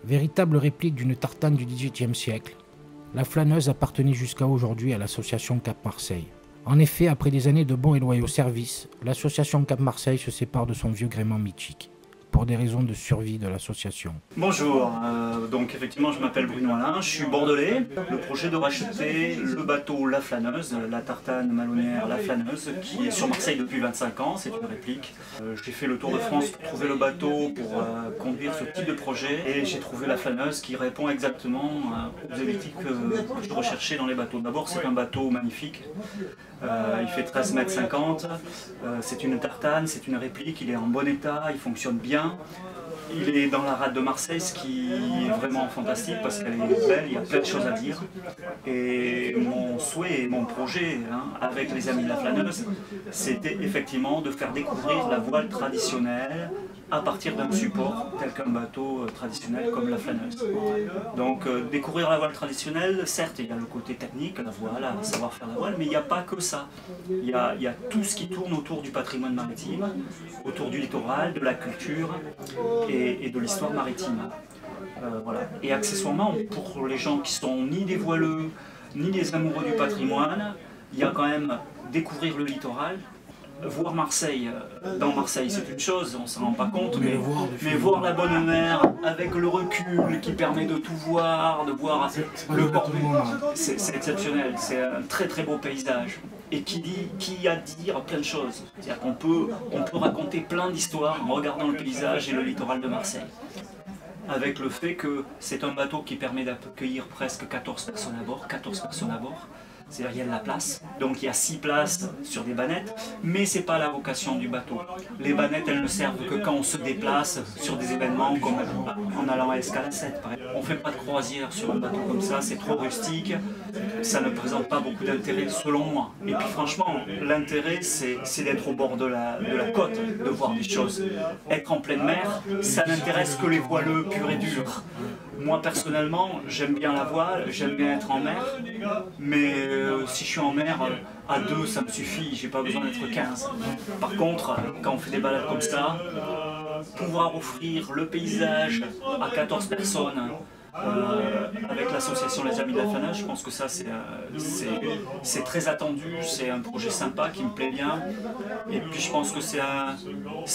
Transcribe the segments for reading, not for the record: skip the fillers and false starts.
Véritable réplique d'une tartane du XVIIIe siècle, la flâneuse appartenait jusqu'à aujourd'hui à l'association Cap Marseille. En effet, après des années de bons et loyaux services, l'association Cap Marseille se sépare de son vieux gréement mythique, pour des raisons de survie de l'association. Bonjour, donc effectivement je m'appelle Bruno Alain, je suis bordelais. Le projet de racheter le bateau La Flâneuse, la tartane malonnière La Flâneuse, qui est sur Marseille depuis 25 ans, c'est une réplique. J'ai fait le tour de France pour trouver le bateau, pour conduire ce type de projet, et j'ai trouvé La Flâneuse qui répond exactement aux objectifs que je recherchais dans les bateaux. D'abord c'est un bateau magnifique, il fait 13,50 m, c'est une tartane, c'est une réplique, il est en bon état, il fonctionne bien. Il est dans la rade de Marseille, ce qui est vraiment fantastique parce qu'elle est belle, il y a plein de choses à dire. Et mon souhait et mon projet avec les amis de la Flâneuse, c'était effectivement de faire découvrir la voile traditionnelle à partir d'un support tel qu'un bateau traditionnel comme la Flâneuse. Donc découvrir la voile traditionnelle, certes il y a le côté technique, la voile, savoir faire la voile, mais il n'y a pas que ça. Il y a tout ce qui tourne autour du patrimoine maritime, autour du littoral, de la culture et de l'histoire maritime. Voilà. Et accessoirement, pour les gens qui sont ni des voileux, ni des amoureux du patrimoine, il y a quand même découvrir le littoral. Voir Marseille, dans Marseille c'est une chose, on ne s'en rend pas compte, mais voir la bonne mer avec le recul qui permet de tout voir, de voir le port, c'est exceptionnel, c'est un très très beau paysage et qui a à dire plein de choses. C'est-à-dire qu'on peut raconter plein d'histoires en regardant le paysage et le littoral de Marseille. Avec le fait que c'est un bateau qui permet d'accueillir presque 14 personnes à bord, c'est-à-dire il y a de la place, donc il y a 6 places sur des bannettes, mais c'est pas la vocation du bateau. Les bannettes elles ne servent que quand on se déplace sur des événements comme en allant à Escalacette par exemple. On fait pas de croisière sur un bateau comme ça, c'est trop rustique, ça ne présente pas beaucoup d'intérêt selon moi. Et puis franchement, l'intérêt c'est d'être au bord de la côte, de voir des choses. Être en pleine mer, ça n'intéresse que les voileux purs et durs. Moi personnellement, j'aime bien la voile, j'aime bien être en mer, mais si je suis en mer, à 2 ça me suffit, j'ai pas besoin d'être 15. Par contre, quand on fait des balades comme ça, pouvoir offrir le paysage à 14 personnes, avec l'association Les Amis de la Flâneuse, je pense que ça c'est très attendu, c'est un projet sympa qui me plaît bien, et puis je pense que ça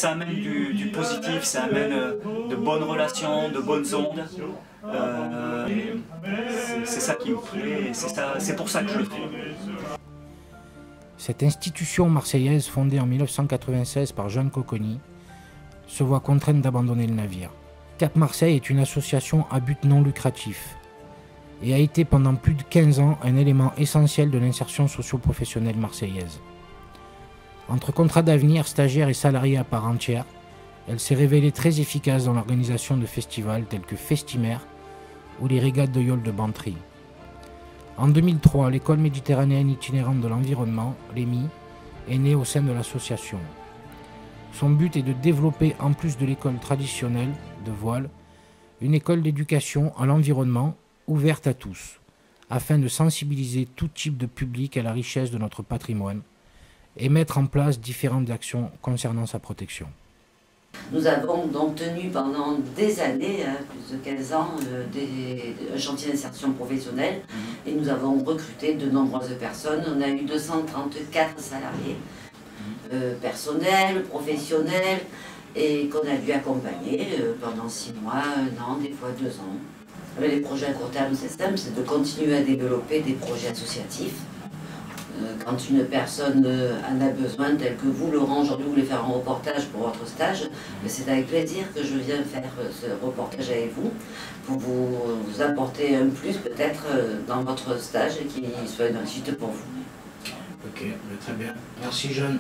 amène du positif, ça amène de bonnes relations, de bonnes ondes. C'est ça qui me plaît, c'est pour ça que je le fais. Cette institution marseillaise fondée en 1996 par Jean Cocconi se voit contrainte d'abandonner le navire. Cap Marseille est une association à but non lucratif et a été pendant plus de 15 ans un élément essentiel de l'insertion socio-professionnelle marseillaise. Entre contrats d'avenir, stagiaires et salariés à part entière, elle s'est révélée très efficace dans l'organisation de festivals tels que Festimer ou les régates de yacht de Bantry. En 2003, l'école méditerranéenne itinérante de l'environnement, l'EMI, est née au sein de l'association. Son but est de développer, en plus de l'école traditionnelle de voile, une école d'éducation à l'environnement ouverte à tous, afin de sensibiliser tout type de public à la richesse de notre patrimoine et mettre en place différentes actions concernant sa protection. Nous avons donc tenu pendant des années, plus de 15 ans, un chantier d'insertion professionnelle et nous avons recruté de nombreuses personnes. On a eu 234 salariés, personnels, professionnels, et qu'on a dû accompagner pendant 6 mois, 1 an, des fois 2 ans. Les projets à court terme, c'est simple, c'est de continuer à développer des projets associatifs. Quand une personne en a besoin, tel que vous, Laurent, aujourd'hui vous voulez faire un reportage pour votre stage, c'est avec plaisir que je viens faire ce reportage avec vous, pour vous apporter un plus peut-être dans votre stage et qui soit une réussite pour vous. Ok, très bien. Merci Jeanne.